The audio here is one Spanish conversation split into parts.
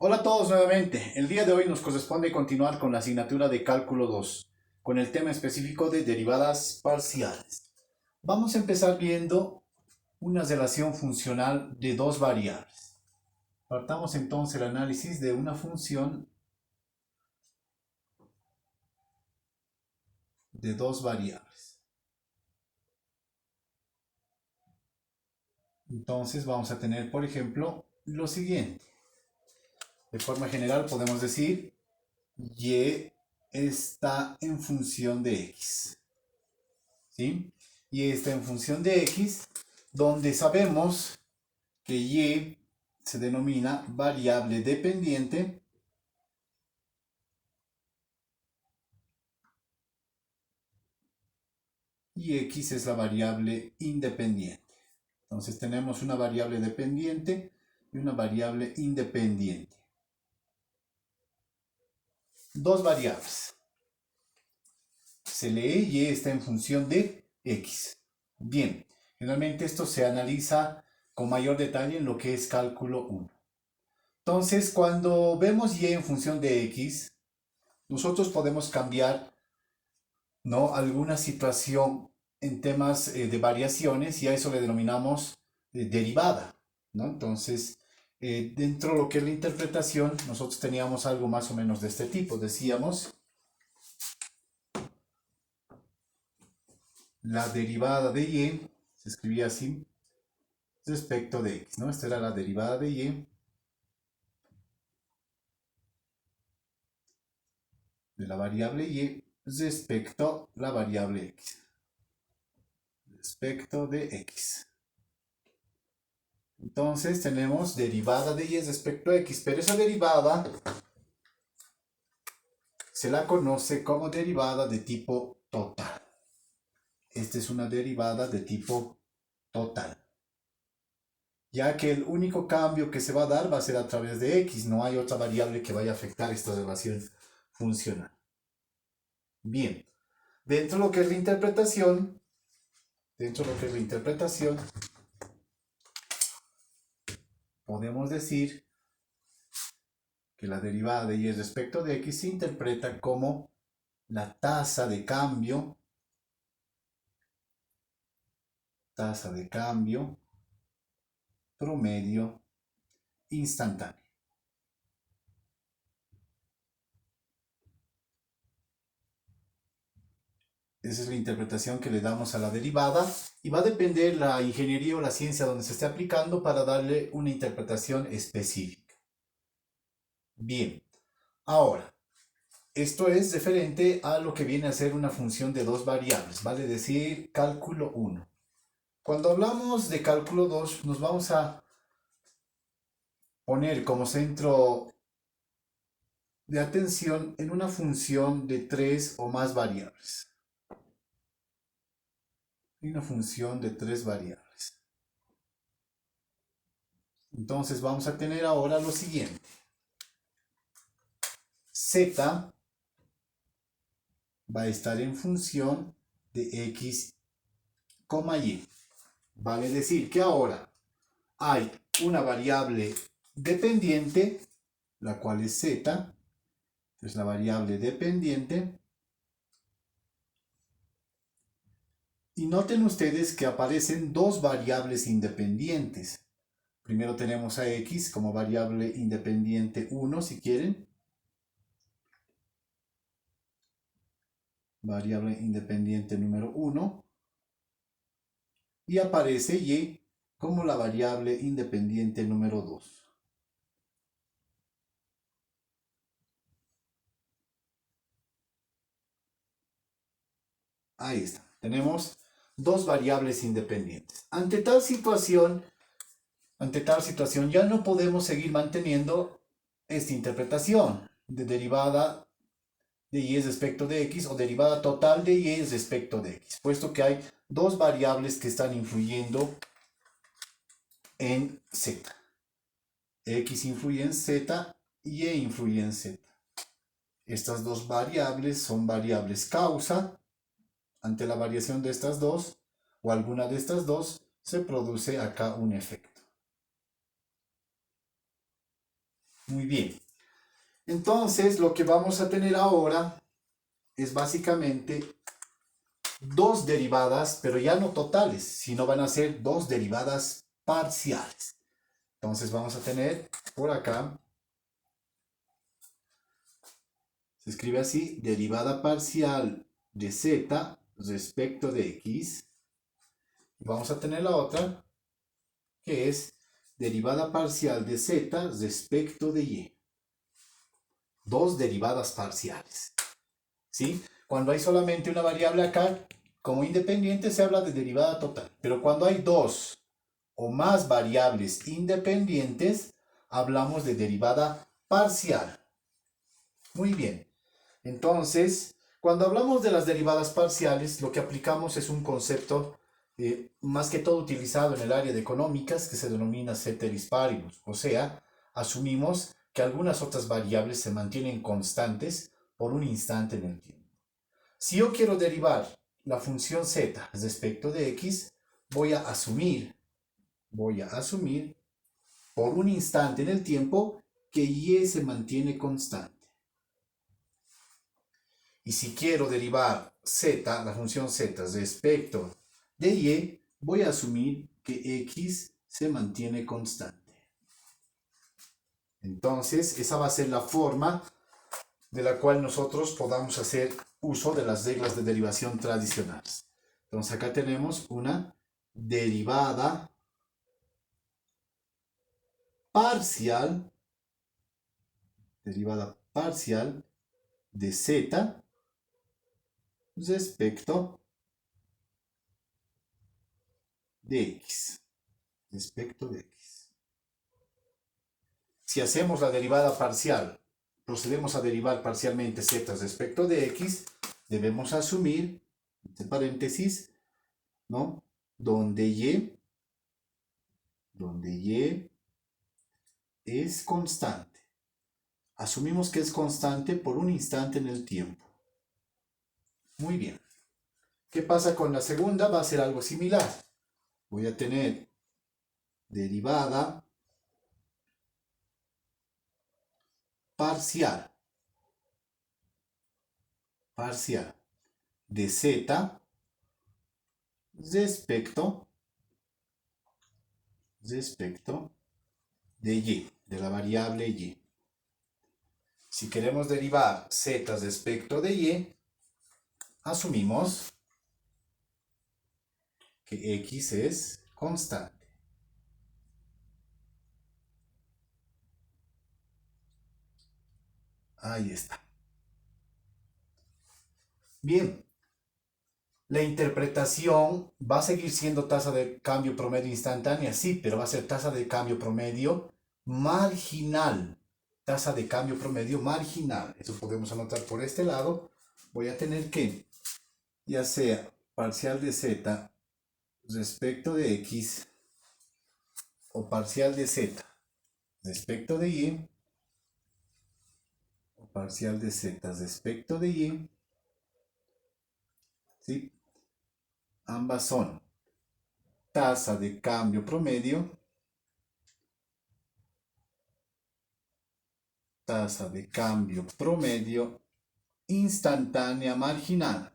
Hola a todos nuevamente. El día de hoy nos corresponde continuar con la asignatura de Cálculo 2, con el tema específico de derivadas parciales. Vamos a empezar viendo una relación funcional de dos variables. Partamos entonces el análisis de una función de dos variables. Entonces vamos a tener, por ejemplo, lo siguiente. De forma general podemos decir y está en función de x. ¿Sí? Y está en función de x, donde sabemos que y se denomina variable dependiente y x es la variable independiente. Entonces tenemos una variable dependiente y una variable independiente. Dos variables. Se lee y está en función de x. Bien, generalmente esto se analiza con mayor detalle en lo que es cálculo 1. Entonces, cuando vemos y en función de x, nosotros podemos cambiar, ¿no?, alguna situación en temas de variaciones y a eso le denominamos derivada, ¿no? Entonces, dentro de lo que es la interpretación, nosotros teníamos algo más o menos de este tipo. Decíamos, la derivada de y se escribía así respecto de x, ¿no? Esta era la derivada de y de la variable y respecto a la variable x. Respecto de x. Entonces tenemos derivada de y respecto a x, pero esa derivada se la conoce como derivada de tipo total. Esta es una derivada de tipo total, ya que el único cambio que se va a dar va a ser a través de x, no hay otra variable que vaya a afectar esta relación funcional. Bien, dentro de lo que es la interpretación, podemos decir que la derivada de y respecto de x se interpreta como la tasa de cambio promedio instantáneo. Esa es la interpretación que le damos a la derivada y va a depender la ingeniería o la ciencia donde se esté aplicando para darle una interpretación específica. Bien, ahora, esto es referente a lo que viene a ser una función de dos variables, vale decir cálculo 1. Cuando hablamos de cálculo 2 nos vamos a poner como centro de atención en una función de tres o más variables. Una función de tres variables. Entonces vamos a tener ahora lo siguiente. Z va a estar en función de x, y. Vale decir que ahora hay una variable dependiente, la cual es z, es la variable dependiente. Y noten ustedes que aparecen dos variables independientes. Primero tenemos a x como variable independiente 1, si quieren. Variable independiente número 1. Y aparece y como la variable independiente número 2. Ahí está. Tenemos dos variables independientes. Ante tal situación ya no podemos seguir manteniendo esta interpretación de derivada de y respecto de x o derivada total de y respecto de x, puesto que hay dos variables que están influyendo en z. X influye en z y y influye en z. Estas dos variables son variables causa. Ante la variación de estas dos o alguna de estas dos se produce acá un efecto. Muy bien. Entonces, lo que vamos a tener ahora es básicamente dos derivadas, pero ya no totales, sino van a ser dos derivadas parciales. Entonces vamos a tener por acá, se escribe así, derivada parcial de z respecto de x. Y vamos a tener la otra, que es derivada parcial de z respecto de y. Dos derivadas parciales. ¿Sí? Cuando hay solamente una variable acá, como independiente se habla de derivada total. Pero cuando hay dos o más variables independientes, hablamos de derivada parcial. Muy bien. Entonces, cuando hablamos de las derivadas parciales, lo que aplicamos es un concepto más que todo utilizado en el área de económicas que se denomina ceteris paribus. O sea, asumimos que algunas otras variables se mantienen constantes por un instante en el tiempo. Si yo quiero derivar la función z respecto de x, voy a asumir por un instante en el tiempo que y se mantiene constante. Y si quiero derivar z, la función z respecto de y, voy a asumir que x se mantiene constante. Entonces, esa va a ser la forma de la cual nosotros podamos hacer uso de las reglas de derivación tradicionales. Entonces, acá tenemos una derivada parcial de z respecto de x. Si hacemos la derivada parcial, procedemos a derivar parcialmente z respecto de x, debemos asumir, entre paréntesis, ¿no? Donde y es constante. Asumimos que es constante por un instante en el tiempo. Muy bien. ¿Qué pasa con la segunda? Va a ser algo similar. Voy a tener derivada parcial de z respecto de y, de la variable y. Si queremos derivar z respecto de y, asumimos que x es constante. Ahí está. Bien, la interpretación va a seguir siendo tasa de cambio promedio instantánea, sí, pero va a ser tasa de cambio promedio marginal. Tasa de cambio promedio marginal. Eso podemos anotar por este lado. Voy a tener que, ya sea parcial de z respecto de x o parcial de z respecto de y, o parcial de z respecto de y, ¿sí? Ambas son tasa de cambio promedio, instantánea marginal.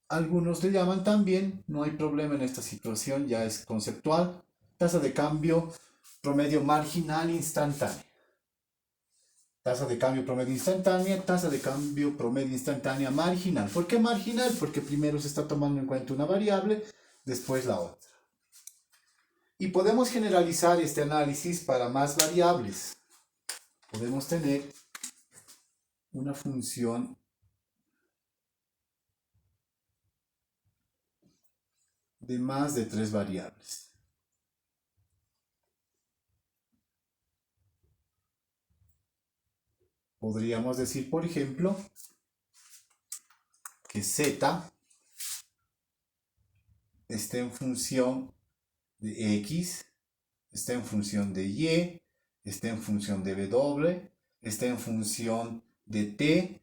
Algunos le llaman también, no hay problema en esta situación, ya es conceptual, tasa de cambio promedio marginal instantánea. Tasa de cambio promedio instantánea, tasa de cambio promedio instantánea marginal. ¿Por qué marginal? Porque primero se está tomando en cuenta una variable, después la otra. Y podemos generalizar este análisis para más variables. Podemos tener una función de más de 3 variables. Podríamos decir, por ejemplo, que z está en función de x, está en función de y, está en función de w, está en función de t,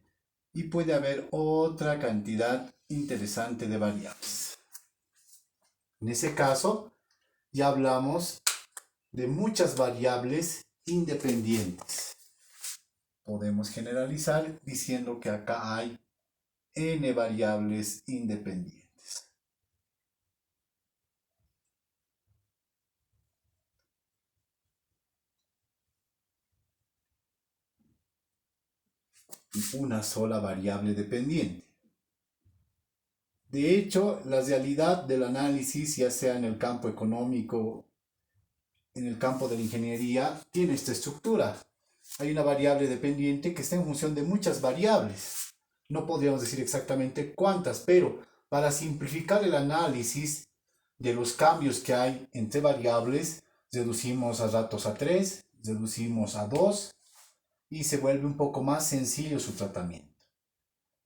y puede haber otra cantidad interesante de variables. En ese caso, ya hablamos de muchas variables independientes. Podemos generalizar diciendo que acá hay n variables independientes. Y una sola variable dependiente. De hecho, la realidad del análisis, ya sea en el campo económico, en el campo de la ingeniería, tiene esta estructura. Hay una variable dependiente que está en función de muchas variables. No podríamos decir exactamente cuántas, pero para simplificar el análisis de los cambios que hay entre variables, reducimos a ratos a 3, reducimos a 2 y se vuelve un poco más sencillo su tratamiento.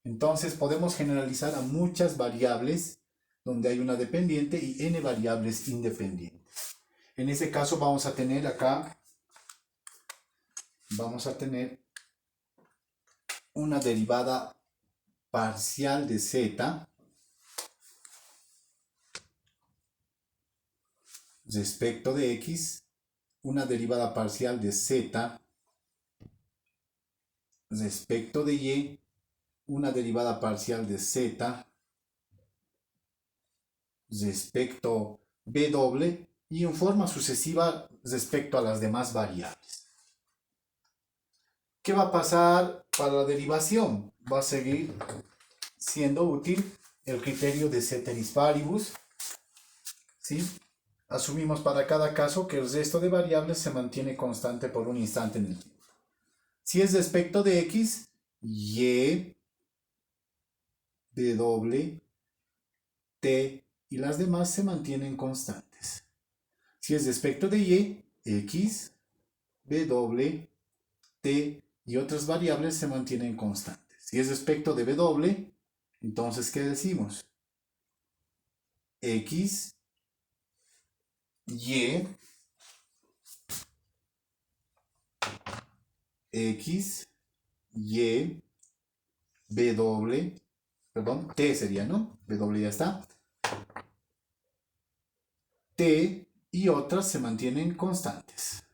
Entonces podemos generalizar a muchas variables donde hay una dependiente y n variables independientes. En este caso vamos a tener acá, una derivada parcial de z respecto de x, una derivada parcial de z respecto de y, una derivada parcial de z respecto b doble y en forma sucesiva respecto a las demás variables. ¿Qué va a pasar para la derivación? Va a seguir siendo útil el criterio de ceteris paribus, ¿sí? Asumimos para cada caso que el resto de variables se mantiene constante por un instante en el tiempo. Si es respecto de x, y, b doble, t y las demás se mantienen constantes. Si es respecto de y, x, b doble, t y otras variables se mantienen constantes. Si es respecto de b doble, entonces ¿qué decimos? X, y, x, y, b doble, perdón, t sería, ¿no? B doble ya está. T y otras se mantienen constantes.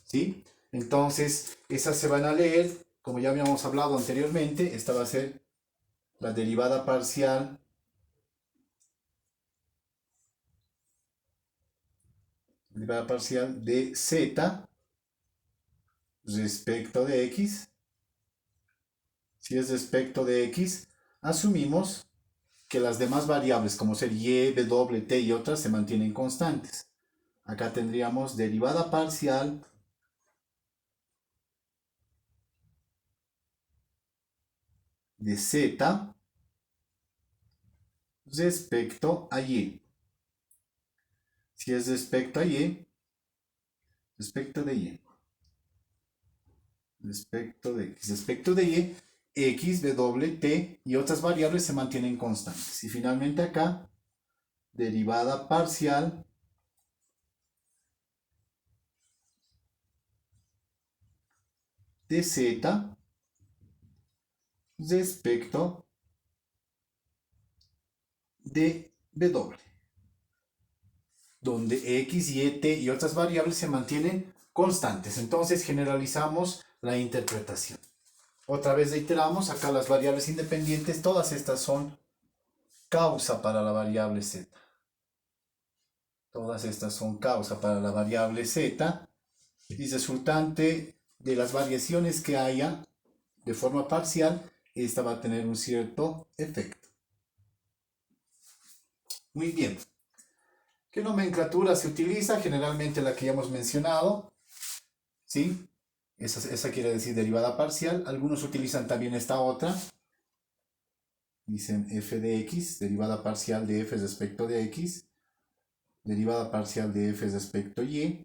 ¿Sí? Entonces, esas se van a leer, como ya habíamos hablado anteriormente, esta va a ser la derivada parcial de z respecto de x. Si es respecto de x, asumimos que las demás variables, como ser y, b doble, t y otras, se mantienen constantes. Acá tendríamos derivada parcial de z respecto a y. Si es respecto a y, respecto de y. Respecto de x. Respecto de y, x, b doble, t y otras variables se mantienen constantes. Y finalmente acá, derivada parcial de z respecto de b doble, donde x, y, t y otras variables se mantienen constantes. Entonces generalizamos la interpretación. Otra vez reiteramos, acá las variables independientes, todas estas son causa para la variable z. Todas estas son causa para la variable z y resultante de las variaciones que haya de forma parcial, esta va a tener un cierto efecto. Muy bien. ¿Qué nomenclatura se utiliza? Generalmente la que ya hemos mencionado, ¿sí? Esa quiere decir derivada parcial. Algunos utilizan también esta otra. Dicen f de x, derivada parcial de f respecto de x, derivada parcial de f respecto y,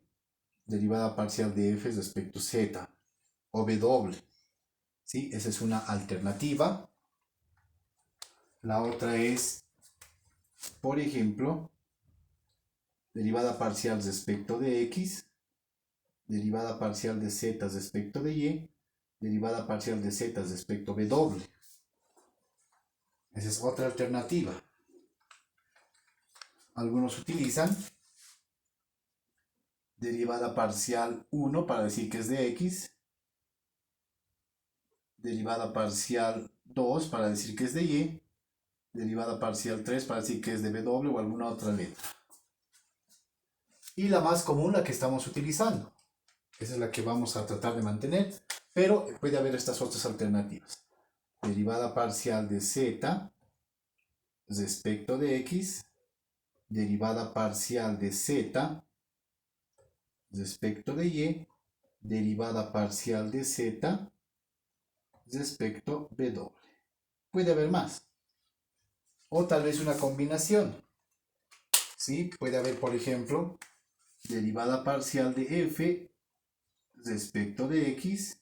derivada parcial de f respecto z, o b doble. ¿Sí? Esa es una alternativa. La otra es, por ejemplo, derivada parcial respecto de x, derivada parcial de z respecto de y, derivada parcial de z respecto b doble. Esa es otra alternativa. Algunos utilizan derivada parcial 1 para decir que es de x, derivada parcial 2 para decir que es de y, derivada parcial 3 para decir que es de w o alguna otra letra. Y la más común, la que estamos utilizando. Esa es la que vamos a tratar de mantener, pero puede haber estas otras alternativas. Derivada parcial de z respecto de x, derivada parcial de z respecto de y, derivada parcial de z respecto de w. Puede haber más. O tal vez una combinación. ¿Sí? Puede haber, por ejemplo, derivada parcial de f respecto de x,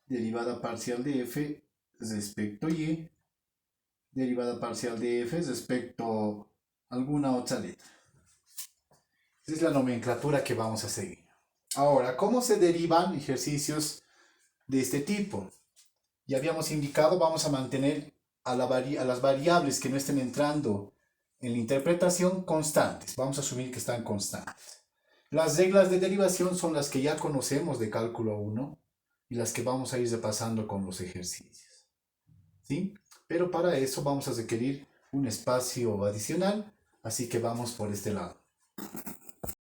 derivada parcial de f respecto y, derivada parcial de f respecto a alguna otra letra. Esa es la nomenclatura que vamos a seguir. Ahora, ¿cómo se derivan ejercicios de este tipo? Ya habíamos indicado, vamos a mantener a las variables que no estén entrando en la interpretación constantes. Vamos a asumir que están constantes. Las reglas de derivación son las que ya conocemos de cálculo 1 y las que vamos a ir repasando con los ejercicios. ¿Sí? Pero para eso vamos a requerir un espacio adicional, así que vamos por este lado.